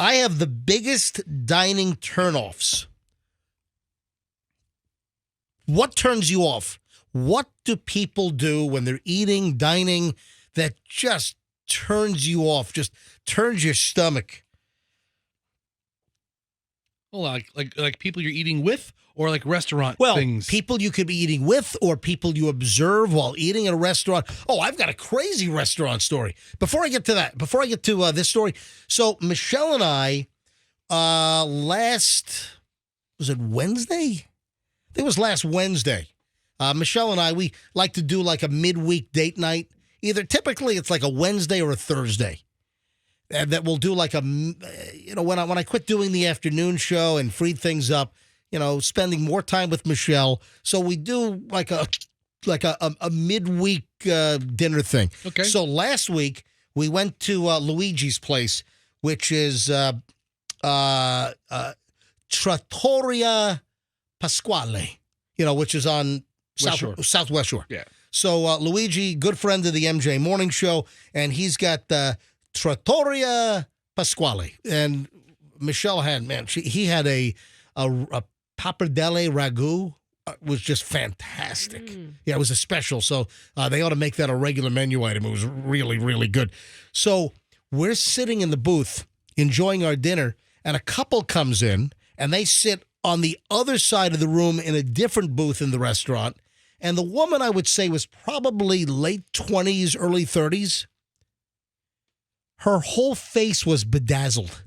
I have the biggest dining turnoffs. What turns you off? What do people do when they're eating, dining, that just turns you off, just turns your stomach? Well, like people you're eating with, or like restaurant things? People you could be eating with, or people you observe while eating at a restaurant. Oh, I've got a crazy restaurant story. Before I get to this story, so Michelle and I, was it Wednesday? I think it was last Wednesday. Michelle and I, we like to do like a midweek date night. Typically it's like a Wednesday or a Thursday. And that we'll do like when I quit doing the afternoon show and freed things up, spending more time with Michelle. So we do like a midweek dinner thing. Okay. So last week we went to Luigi's place, which is Trattoria Pasquale, which is on Southwest Shore. Yeah. So Luigi, good friend of the MJ Morning Show, and he's got Trattoria Pasquale. And Michelle he had a pappardelle ragu. Was just fantastic. Yeah, it was a special. So they ought to make that a regular menu item. It was really, really good. So we're sitting in the booth enjoying our dinner, and a couple comes in, and they sit on the other side of the room in a different booth in the restaurant. And the woman, I would say, was probably late 20s, early 30s. Her whole face was bedazzled.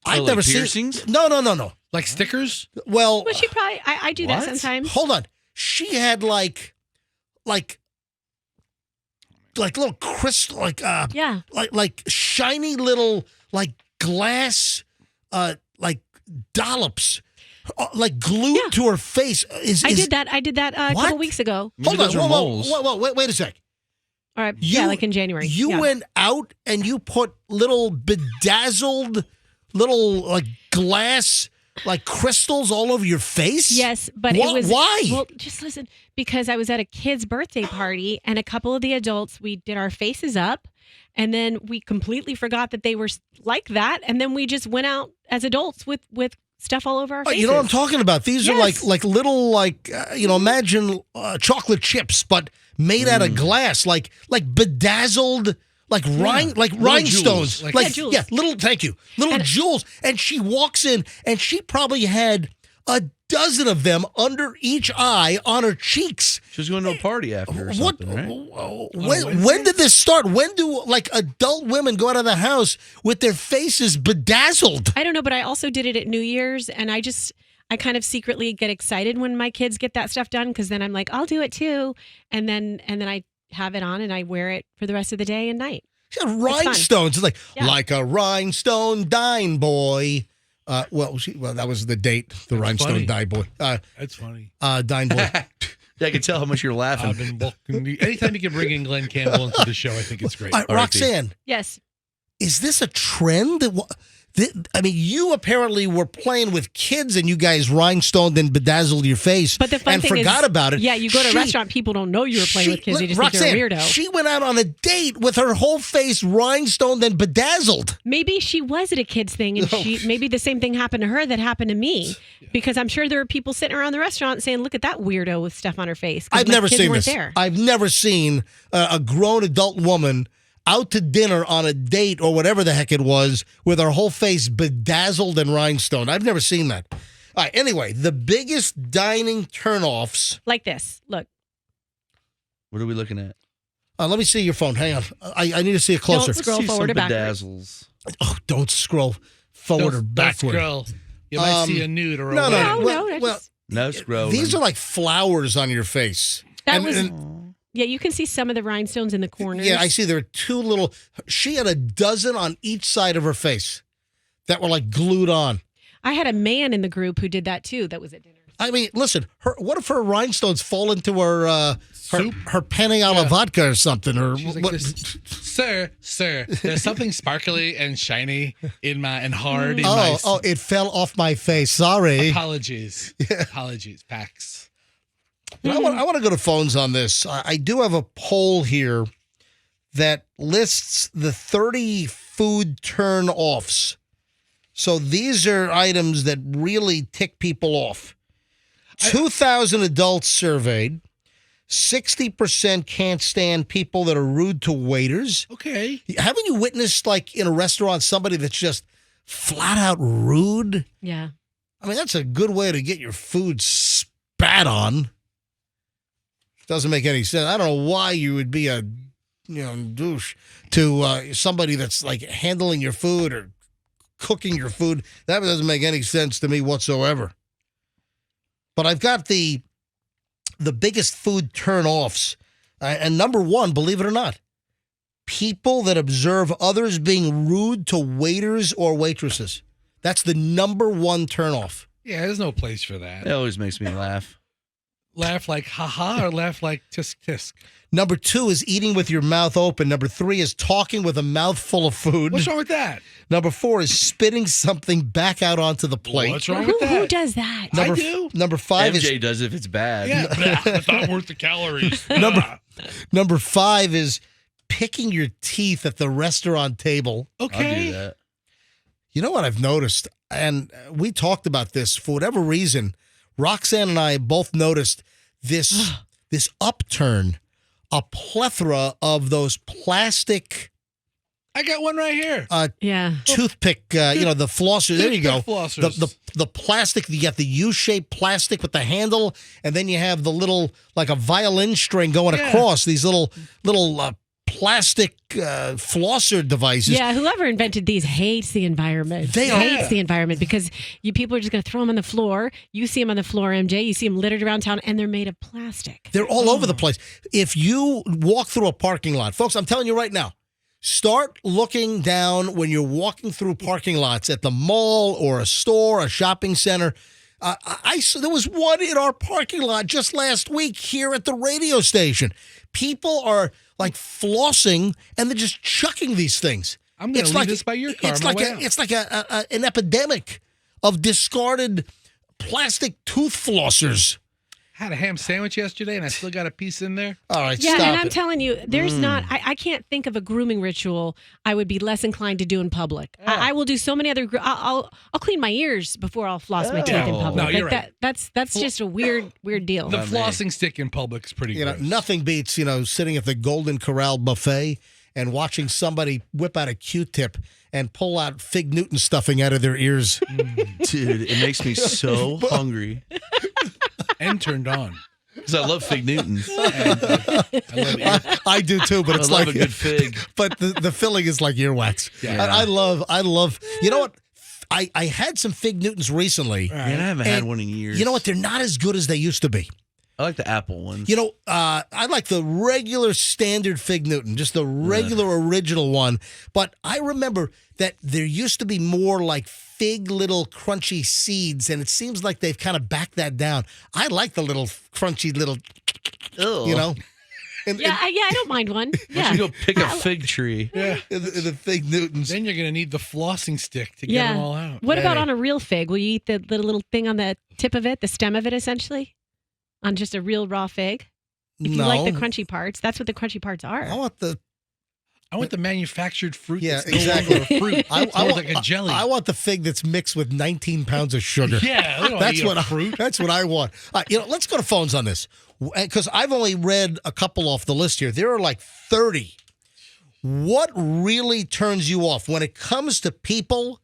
I've never piercings? seen. No. Like stickers? Well, she probably. I do that sometimes. Hold on. She had like little crystal, like shiny little glass, dollops, glued to her face. I did that a couple weeks ago. Hold on. Whoa, wait a sec. All right. Like in January. You went out and you put little bedazzled, little glass, crystals all over your face? Yes, but it was... Why? Well, just listen. Because I was at a kid's birthday party, and a couple of the adults, we did our faces up, and then we completely forgot that they were like that, and then we just went out as adults with stuff all over our faces. You know what I'm talking about? These are like little, imagine chocolate chips, but made out of glass, like bedazzled... rhinestones. Jewels. Jewels. Little jewels. And she walks in, and she probably had a dozen of them under each eye on her cheeks. She was going to a party after or something, right? When did this start? When do adult women go out of the house with their faces bedazzled? I don't know, but I also did it at New Year's, and I kind of secretly get excited when my kids get that stuff done, because then I'm like, I'll do it too, and then I have it on and I wear it for the rest of the day and night. Rhinestones. It's like a rhinestone dine boy. That was the date. The rhinestone funny. dine boy. That's funny. Dine boy. Yeah, I can tell how much you're laughing. I've been anytime you can bring in Glenn Campbell into the show, I think it's great. Roxanne. Yes. Is this a trend? You apparently were playing with kids and you guys rhinestoned and bedazzled your face but the fun and thing forgot about it. Yeah, you go to a restaurant, people don't know you were playing with kids. They just think you're a weirdo. She went out on a date with her whole face rhinestoned and bedazzled. Maybe she was at a kid's thing, and maybe the same thing happened to her that happened to me. Because I'm sure there were people sitting around the restaurant saying, look at that weirdo with stuff on her face. I've never seen this. There. I've never seen a grown adult woman out to dinner on a date or whatever the heck it was with her whole face bedazzled and rhinestone. I've never seen that. All right, anyway, the biggest dining turnoffs. Like this. Look. What are we looking at? Let me see your phone. Hang on. I need to see it closer. Don't scroll forward or backwards. Bedazzles. Oh, don't scroll forward or backward. Don't scroll. You might see a nude or a No. No scrolling. These are like flowers on your face. Yeah, you can see some of the rhinestones in the corners. Yeah, I see there are two little... She had a dozen on each side of her face that were glued on. I had a man in the group who did that too. That was at dinner. I mean, listen, what if her rhinestones fall into her penne alla vodka or something? Or She's like what? this, sir, there's something sparkly and shiny in hard in my... Oh, it fell off my face. Sorry. Apologies. Yeah. Apologies, Pax. But I want to go to phones on this. I do have a poll here that lists the 30 food turn-offs. So these are items that really tick people off. 2,000 adults surveyed. 60% can't stand people that are rude to waiters. Okay. Haven't you witnessed, like, in a restaurant, somebody that's just flat out rude? Yeah. I mean, that's a good way to get your food spat on. Doesn't make any sense. I don't know why you would be a douche to somebody that's like handling your food or cooking your food. That doesn't make any sense to me whatsoever. But I've got the biggest food turn-offs. And number one, believe it or not, people that observe others being rude to waiters or waitresses. That's the number one turn-off. Yeah, there's no place for that. It always makes me laugh. Laugh like ha-ha or laugh like tisk-tisk? Number two is eating with your mouth open. Number three is talking with a mouthful of food. What's wrong with that? Number four is spitting something back out onto the plate. What's wrong Who, with that? who does that? I do. Number five MJ does if it's bad. Yeah, it's not worth the calories. number five is picking your teeth at the restaurant table. I'll do Okay. that. You know what I've noticed, and we talked about this for whatever reason. Roxanne and I both noticed this upturn, a plethora of those plastic I got one right here. Yeah. toothpick, the flosser. There you go. Flossers. The plastic, you got the U-shaped plastic with the handle, and then you have the little, like a violin string going Yeah. across, these little plastic flosser devices. Yeah, whoever invented these hates the environment. They are. hates the environment because you people are just going to throw them on the floor. You see them on the floor, MJ. You see them littered around town, and they're made of plastic. They're all over the place. If you walk through a parking lot, folks, I'm telling you right now, start looking down when you're walking through parking lots at the mall or a store, a shopping center. There was one in our parking lot just last week here at the radio station. People are like flossing and they're just chucking these things. I'm going to leave this by your car. It's on my like way out. it's like an epidemic of discarded plastic tooth flossers. Had a ham sandwich yesterday, and I still got a piece in there. All right, Yeah, stop and I'm it. telling you, there's not. I can't think of a grooming ritual I would be less inclined to do in public. I will do so many other. I'll clean my ears before I'll floss my teeth in Oh. public. No, Like you're right. That's just a weird deal. The Not me. flossing stick in public is pretty good. Nothing beats, sitting at the Golden Corral buffet and watching somebody whip out a Q-tip and pull out Fig Newton stuffing out of their ears. Dude, it makes me so hungry. And turned on. Because I love Fig Newtons. And, I love it. I do too, but I it's love like a good fig. but the filling is like earwax. Yeah. And I love. You know what? I had some Fig Newtons recently. All Man, I right. haven't had And one in years. You know what? They're not as good as they used to be. I like the apple ones. I like the regular standard Fig Newton, just the regular original one. But I remember that there used to be more like fig little crunchy seeds, and it seems like they've kind of backed that down. I like the little crunchy little, Ugh. in I don't mind one. Why Yeah. don't you go pick a fig tree? Yeah. the Fig Newtons. Then you're going to need the flossing stick to get Yeah. them all out. What about Hey. on a real fig? Will you eat the little thing on the tip of it, the stem of it, essentially, on just a real raw fig? If you like the crunchy parts, that's what the crunchy parts are. I want the I want the manufactured fruit Yeah, that's no exactly. longer a fruit. I It's more want like a jelly. I want the fig that's mixed with 19 pounds of sugar. Yeah, we don't That's eat what a fruit. That's what I want. Let's go to phones on this because I've only read a couple off the list here. There are like 30. What really turns you off when it comes to people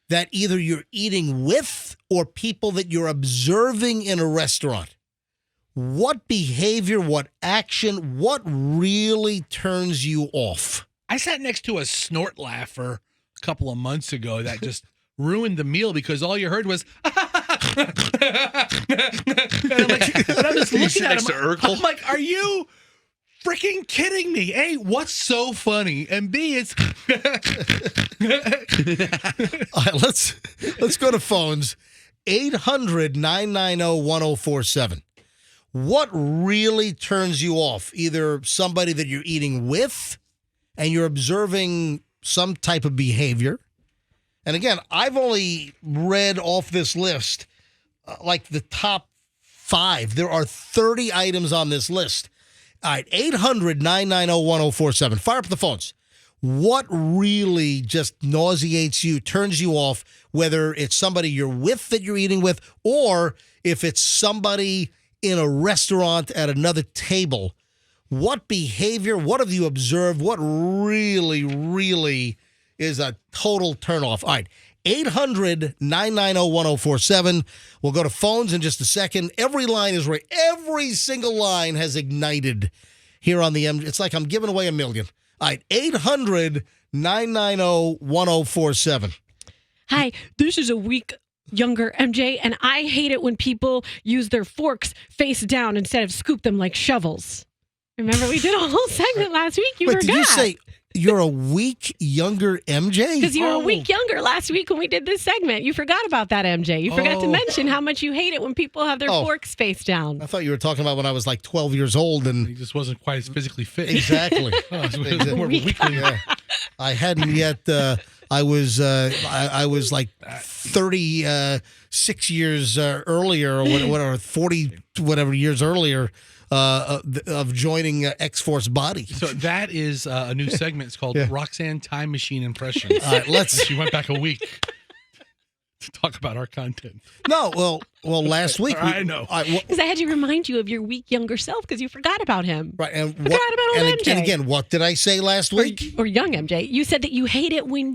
that either you're eating with or people that you're observing in a restaurant? What behavior, what action, what really turns you off? I sat next to a snort laugher a couple of months ago that just ruined the meal because all you heard was and I'm just You looking sit at next him. to Urkel? I'm like, are you freaking kidding me? A, what's so funny? And B, it's All right, let's go to phones. 800-990-1047. What really turns you off? Either somebody that you're eating with and you're observing some type of behavior. And again, I've only read off this list like the top 5. There are 30 items on this list. All right, 800-990-1047. Fire up the phones. What really just nauseates you, turns you off, whether it's somebody you're with that you're eating with, or if it's somebody in a restaurant at another table? What behavior, what have you observed? What really, really is a total turnoff? All right, 800-990-1047. We'll go to phones in just a second. Every line is right. Every single line has ignited here on the M. It's like I'm giving away $1 million. All right, 800-990-1047. Hi, this is a week younger MJ, and I hate it when people use their forks face down instead of scoop them like shovels. Remember, we did a whole segment last week. You Wait, forgot. did you say you're a week younger MJ? Because you were a week younger last week when we did this segment. You forgot about that, MJ. You forgot to mention how much you hate it when people have their forks face down. I thought you were talking about when I was like 12 years old. He And just wasn't quite as physically fit. exactly. Oh, so it was more of a weakling. Yeah. I hadn't yet. I was like 36 years earlier, or whatever, 40 whatever years earlier of joining X-Force Body. So that is a new segment. It's called Yeah. Roxanne Time Machine Impressions. All right, let's. She went back a week to talk about our content. No, well, last week. I know. All right, well, Because I had to remind you of your week younger self because you forgot about him. right, and Forgot about old and MJ. again, what did I say last week? Or young MJ. You said that you hate it when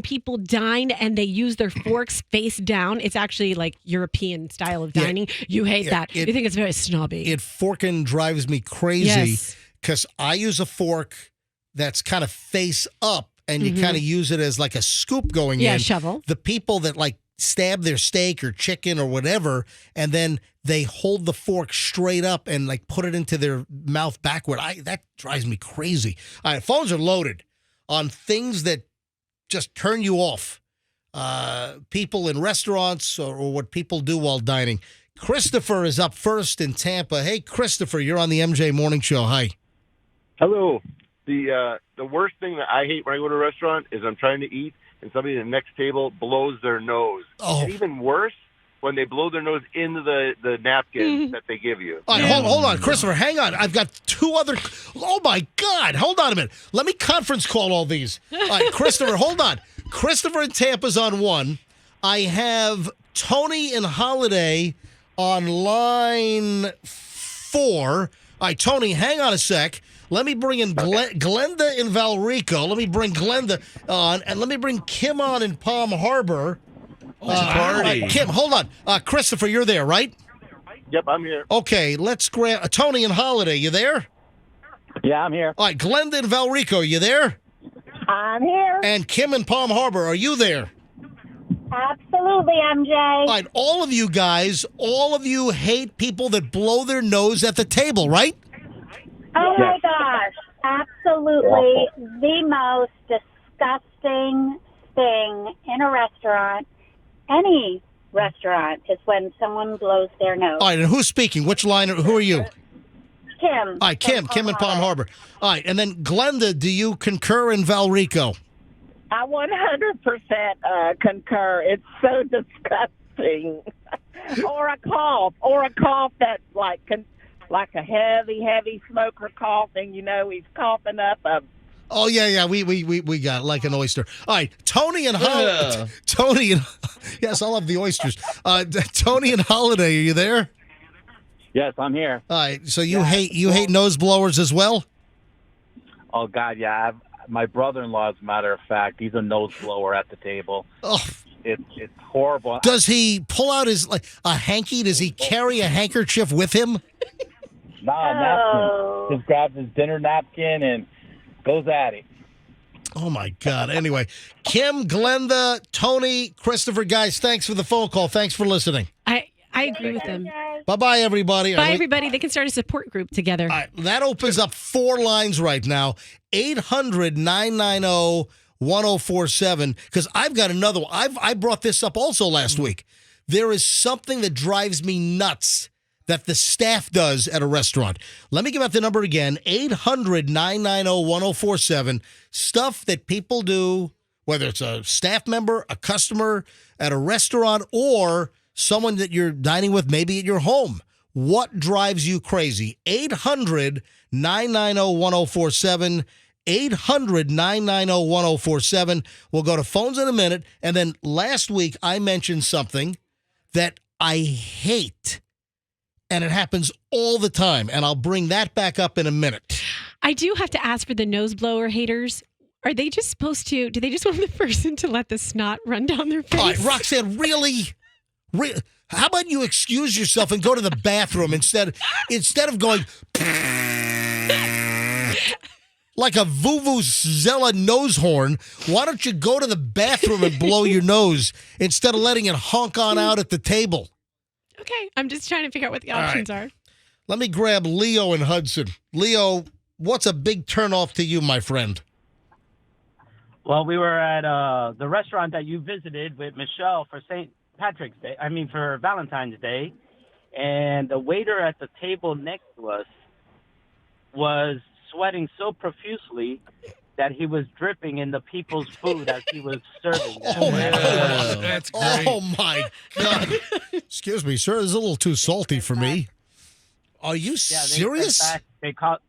people dine and they use their forks face down. It's actually like European style of Yeah. dining. You hate that. You think it's very snobby. It forking drives me crazy Yes. because I use a fork that's kind of face up, and you kind of use it as like a scoop going Yeah, in. shovel. The people that like stab their steak or chicken or whatever, and then they hold the fork straight up and like put it into their mouth backward. That drives me crazy. All right, phones are loaded on things that just turn you off. People in restaurants or what people do while dining. Christopher is up first in Tampa. Hey, Christopher, you're on the MJ Morning Show. Hi. Hello. The worst thing that I hate when I go to a restaurant is I'm trying to eat and somebody at the next table blows their nose. Oh. And even worse, when they blow their nose into the napkin that they give you. All right, hold on, Christopher, hang on. I've got two other. Oh my God, hold on a minute. Let me conference call all these. All right, Christopher, hold on. Christopher in Tampa's on one. I have Tony and Holiday on line 4. All right, Tony, hang on a sec. Let me bring in Glenda in Valrico. Let me bring Glenda on, and let me bring Kim on in Palm Harbor. Party. Kim, hold on. Christopher, you're there, right? Yep, I'm here. Okay, let's grab Tony and Holiday. You there? Yeah, I'm here. All right, Glenda and Valrico, you there? I'm here. And Kim in Palm Harbor, are you there? Absolutely, MJ. All right, all of you guys, all of you hate people that blow their nose at the table, right? Oh my gosh. Absolutely the most disgusting thing in a restaurant, any restaurant, is when someone blows their nose. All right, and who's speaking? Which line? Who are you? Kim. All right, Kim in Palm Harbor. All right, and then Glenda, do you concur in Valrico? I 100% concur. It's so disgusting. or a cough that's like a heavy smoker coughing. You know, he's coughing up a. Oh yeah, we got it, like an oyster. All right, Tony and Holiday. Tony and yes, I'll have the oysters. Tony and Holiday, are you there? Yes, I'm here. All right, so you hate nose blowers as well? Oh God, yeah. My brother-in-law, as a matter of fact, he's a nose blower at the table. Oh, It's horrible. does he pull out his like a hanky? Does he carry a handkerchief with him? Napkin. Just grabs his dinner napkin and goes at it. Oh my God! Anyway, Kim, Glenda, Tony, Christopher, guys, thanks for the phone call. Thanks for listening. I agree with them. Bye, everybody. Bye, everybody. They can start a support group together. All right, that opens up 4 lines right now. 800-990-1047. Because I've got another one. I brought this up also last week. There is something that drives me nuts that the staff does at a restaurant. Let me give out the number again. 800-990-1047. Stuff that people do, whether it's a staff member, a customer at a restaurant, or someone that you're dining with, maybe at your home. What drives you crazy? 800-990-1047. 800-990-1047. We'll go to phones in a minute. And then last week, I mentioned something that I hate, and it happens all the time. And I'll bring that back up in a minute. I do have to ask for the nose blower haters. Are they just supposed to, do they just want the person to let the snot run down their face? All right, Roxanne, really? How about you excuse yourself and go to the bathroom instead of going like a vuvuzela nose horn? Why don't you go to the bathroom and blow your nose instead of letting it honk on out at the table? Okay, I'm just trying to figure out what the options are. Let me grab Leo in Hudson. Leo, what's a big turnoff to you, my friend? Well, we were at the restaurant that you visited with Michelle for for Valentine's Day, and the waiter at the table next to us was sweating so profusely that he was dripping in the people's food as he was serving them. Oh, That's great. Oh, my God. Excuse me, sir. This is a little too salty for me. Are you serious? They called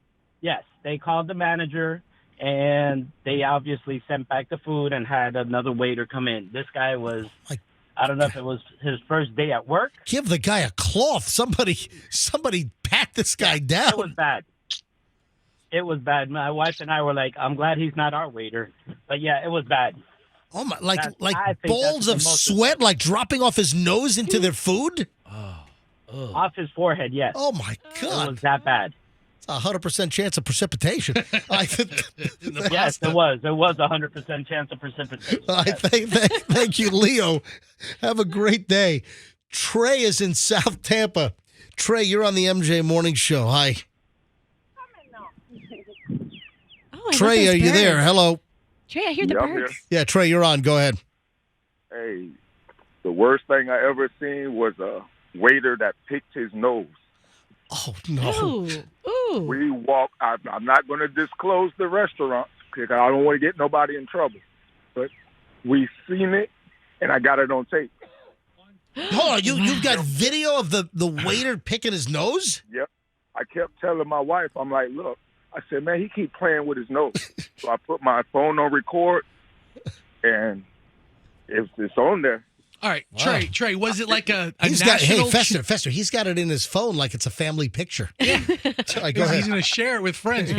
the manager, and they obviously sent back the food and had another waiter come in. This guy was, I don't know if it was his first day at work. Give the guy a cloth. Somebody pat this guy down. It was bad. It was bad. My wife and I were like, I'm glad he's not our waiter. But yeah, it was bad. Oh my! I think balls that's of the most sweat, like dropping off his nose into their food. Off his forehead, yes. Oh my It God! was that bad. It's 100% chance of precipitation. Yes, it was. It was 100% chance of precipitation. Yes. Thank you, Leo. Have a great day. Trey is in South Tampa. Trey, you're on the MJ Morning Show. Hi. Oh, Trey, are you there? Hello. Trey, I hear the Yeah, I'm birds. Yeah, Trey, you're on. Go ahead. Hey, the worst thing I ever seen was a waiter that picked his nose. Oh no. Ooh. We walk. I'm not going to disclose the restaurant because I don't want to get nobody in trouble. But we seen it, and I got it on tape. Hold on, you've got video of the waiter picking his nose? Yep. I kept telling my wife, I'm like, look, I said, man, he keep playing with his nose. So I put my phone on record, and it's on there. All right, Wow. Trey, was it like a He's got, national? hey, Fester, he's got it in his phone like it's a family picture. Go He's ahead. going to share it with friends.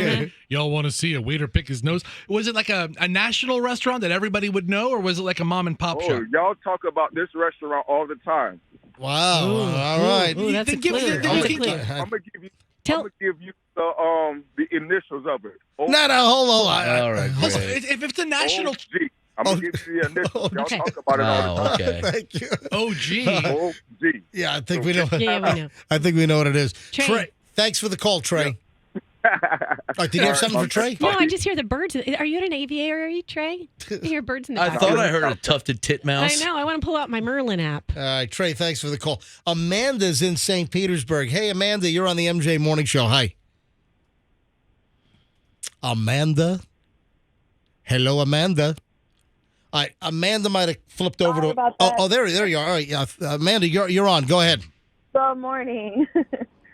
Y'all want to see a waiter pick his nose? Was it like a national restaurant that everybody would know, or was it like a mom and pop Oh, shop? y'all talk about this restaurant all the time. Wow. All right. Ooh, that's a Give- clue. give- That's a give- clue. I'm gonna give you. Tell- I'm gonna give you the initials of it. No, hold on. All right, hold on. great. If it's a national OG. I'm gonna give you the initials. Y'all Okay. talk about it all the Wow, time. okay. Thank you. OG, OG. Yeah, I think we know. Yeah, we know. I think we know what it is. Trey. Thanks for the call, Trey. All right, did you have something for Trey? No, I just hear the birds. Are you at an aviary, Trey? You hear birds in the I back. thought I heard a tufted titmouse. I know. I want to pull out my Merlin app. All right, Trey, thanks for the call. Amanda's in St. Petersburg. Hey, Amanda, you're on the MJ Morning Show. Hi. Amanda? Hello, Amanda. All right, Amanda might have flipped over Sorry to. about that. Oh, there you are. All right, yeah, Amanda, you're on. Go ahead. Good morning.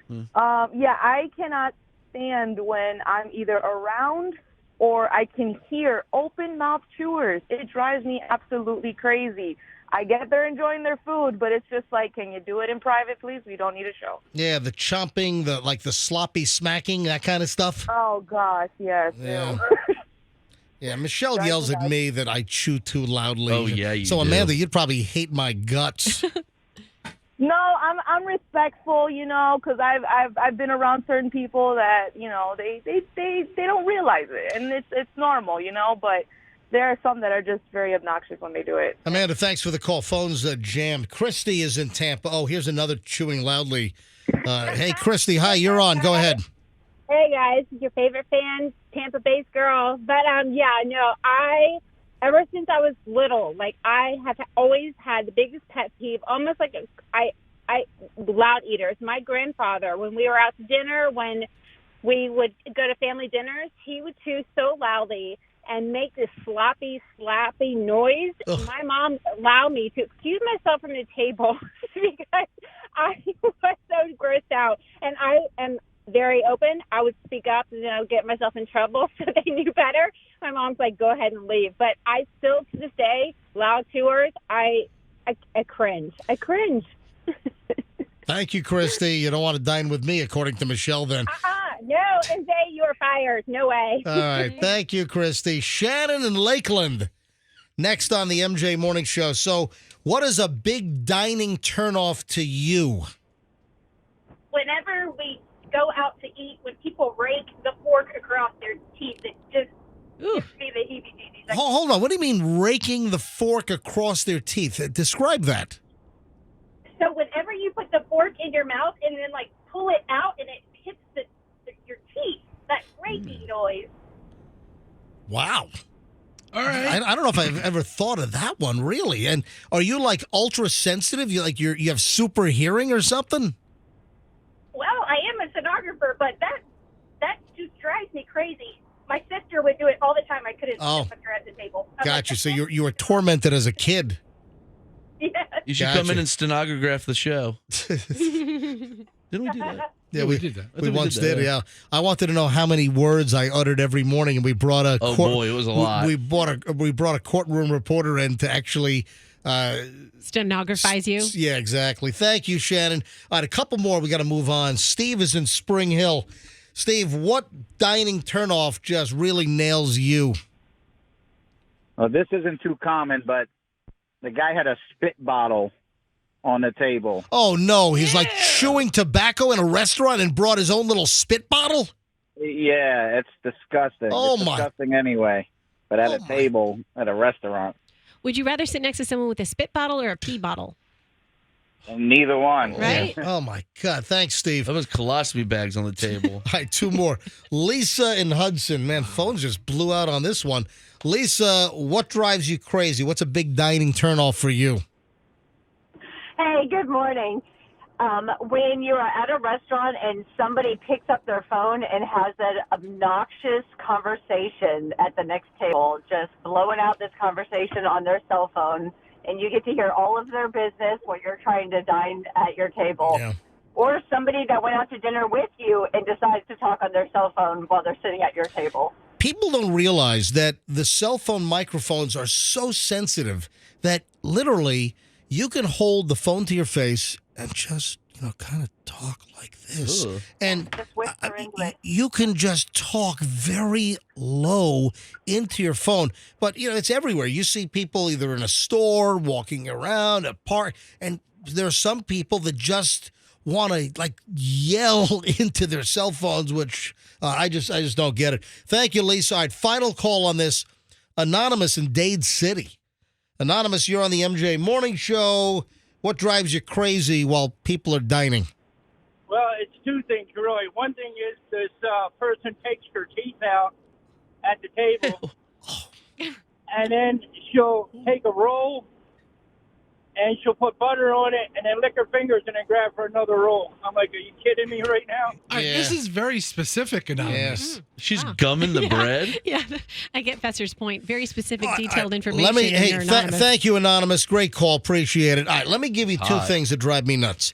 Yeah, I cannot stand when I'm either around or I can hear open mouth chewers. It drives me absolutely crazy. I get they're enjoying their food, but it's just like, can you do it in private, please? We don't need a show. Yeah, the chomping, the sloppy smacking, that kind of stuff. Oh, gosh, yes. Yeah. Yeah, Michelle Drives yells me at nuts. me that I chew too loudly. Oh, yeah, you So, do. Amanda, you'd probably hate my guts. No, I'm respectful, you know, because I've been around certain people that, you know, they don't realize it, and it's normal, you know, but there are some that are just very obnoxious when they do it. Amanda, thanks for the call. Phone's jammed. Christy is in Tampa. Oh, here's another chewing loudly. Hey, Christy, hi, you're on. Go ahead. Hey guys, your favorite fan, Tampa-based girl. But ever since I was little, like I have always had the biggest pet peeve, almost like I loud eaters. My grandfather, when we were out to dinner, when we would go to family dinners, he would chew so loudly and make this sloppy, slappy noise. Ugh. My mom allowed me to excuse myself from the table because I was so grossed out. And I am very open. I would speak up and then I would get myself in trouble, so they knew better. My mom's like, go ahead and leave. But I still, to this day, loud tours, I cringe. I cringe. Thank you, Christy. You don't want to dine with me, according to Michelle, then. No, and Zay, you are fired. No way. All right. Thank you, Christy. Shannon in Lakeland, next on the MJ Morning Show. So what is a big dining turnoff to you? Whenever we go out to eat, when people rake the fork across their teeth, it just gives me the heebie-jeebies. Like, Hold on. What do you mean raking the fork across their teeth? Describe that. so whenever you put the fork in your mouth and then, like, pull it out and it hits your teeth, that raking noise. Wow. All right. I don't know if I've ever thought of that one, really. And are you, like, ultra sensitive? You have super hearing or something? Well, I am a stenographer, but that just drives me crazy. My sister would do it all the time. I couldn't put her at the table. Gotcha. So you were tormented as a kid. Yes. You should Gotcha. come in and stenograph the show. Didn't we do that? Yeah, we did that. We once did that, did, yeah. I wanted to know how many words I uttered every morning, and we brought a Oh, boy, it was a lot. We brought a courtroom reporter in to actually Stenographize you. Yeah, exactly. Thank you, Shannon. All right, a couple more. We got to move on. Steve is in Spring Hill. Steve, what dining turnoff just really nails you? Well, this isn't too common, but the guy had a spit bottle on the table. Oh, no. He's like chewing tobacco in a restaurant and brought his own little spit bottle? Yeah, it's disgusting. Oh, it's my. disgusting anyway. But at a table at a restaurant, Would you rather sit next to someone with a spit bottle or a pee bottle? neither one. Right? Oh, my God. Thanks, Steve. That was colostomy bags on the table. All right, two more. Lisa in Hudson. Man, phones just blew out on this one. Lisa, what drives you crazy? What's a big dining turnoff for you? Hey, good morning. When you are at a restaurant and somebody picks up their phone and has an obnoxious conversation at the next table, just blowing out this conversation on their cell phone, and you get to hear all of their business while you're trying to dine at your table. Yeah. Or somebody that went out to dinner with you and decides to talk on their cell phone while they're sitting at your table. People don't realize that the cell phone microphones are so sensitive that literally you can hold the phone to your face and just, kind of talk like this. Ugh. And Just whisper into it. you can just talk very low into your phone. But, it's everywhere. You see people either in a store, walking around, a park, and there are some people that just want to, yell into their cell phones, which I just don't get it. Thank you, Lisa. All right, final call on this. Anonymous in Dade City. Anonymous, you're on the MJ Morning Show. What drives you crazy while people are dining? Well, it's two things, really. One thing is this person takes her teeth out at the table, and then she'll take a roll, and she'll put butter on it, and then lick her fingers, and then grab for another roll. I'm like, are you kidding me right now? This is very specific, Anonymous. Yes. She's gumming the bread. Yeah, I get Fesser's point. Very specific, detailed information. Let me. and Hey, you're anonymous. thank you, Anonymous. Great call. Appreciate it. All right, let me give you two Hot. things that drive me nuts.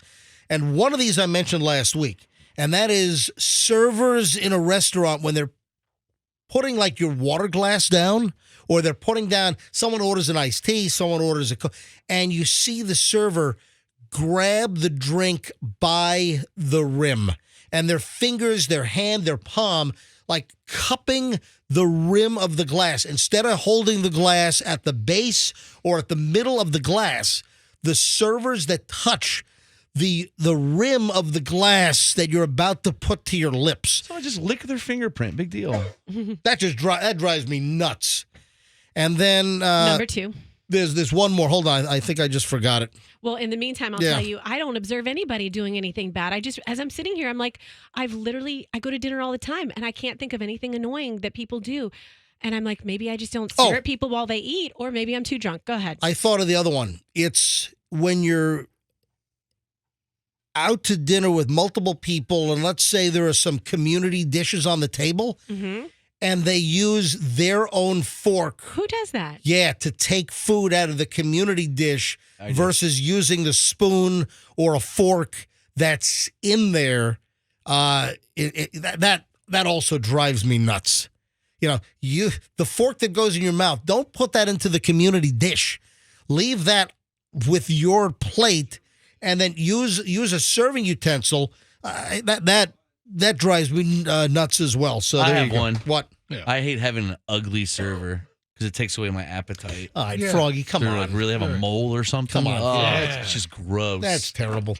And one of these I mentioned last week, and that is servers in a restaurant when they're putting your water glass down, or they're putting down, someone orders an iced tea, someone orders a and you see the server grab the drink by the rim, and their fingers, their hand, their palm, cupping the rim of the glass. Instead of holding the glass at the base or at the middle of the glass, the servers that touch the rim of the glass that you're about to put to your lips. So I just lick their fingerprint. Big deal. That drives me nuts. And then Number two. There's one more. Hold on. I think I just forgot it. Well, in the meantime, I'll tell you, I don't observe anybody doing anything bad. As I'm sitting here, I'm like, I go to dinner all the time, and I can't think of anything annoying that people do. And I'm like, maybe I just don't stare at people while they eat, or maybe I'm too drunk. Go ahead. I thought of the other one. It's when you're out to dinner with multiple people, and let's say there are some community dishes on the table, and they use their own fork. Who does that? Yeah, to take food out of the community dish I do. versus using the spoon or a fork that's in there. That also drives me nuts. You know, the fork that goes in your mouth, don't put that into the community dish. Leave that with your plate, and then use a serving utensil. That drives me nuts as well. So I there have you go. one. What? I hate having an ugly server because it takes away my appetite. All right, Froggy, come They're on. like really have a mole or something. Come on. Oh, Yeah. it's just gross. That's terrible.